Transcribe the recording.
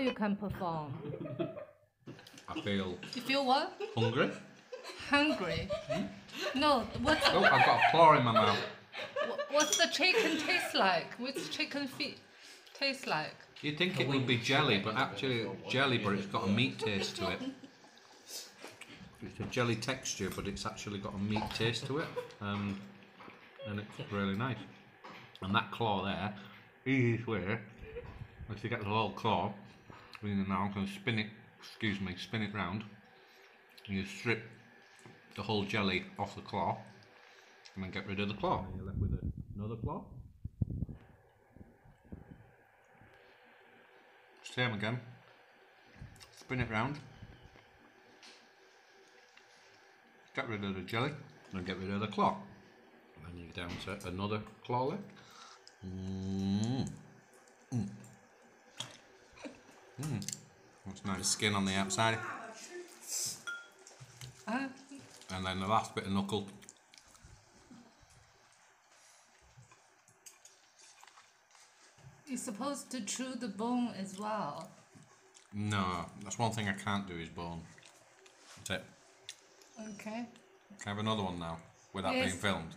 you can perform? I feel. You feel what? Hungry. Hungry? No, what's Oh, I've got a claw in my mouth. what's the chicken taste like? What's chicken feet taste like? You'd think it would be jelly, but actually it's jelly, but it's got a meat taste to it. It's a jelly texture, but it's actually got a meat taste to it, and it's really nice. And that claw there, easiest way, is to get the whole claw, and now I'm going to spin it round, and you strip the whole jelly off the claw, and then get rid of the claw. And you're left with another claw. Same again. Spin it round. Get rid of the jelly, and get rid of the claw. And then you're down to another claw leg. That's nice skin on the outside. And then the last bit of knuckle. You're supposed to chew the bone as well. No, that's one thing I can't do is bone. That's it. Okay. Can I have another one now, without being filmed?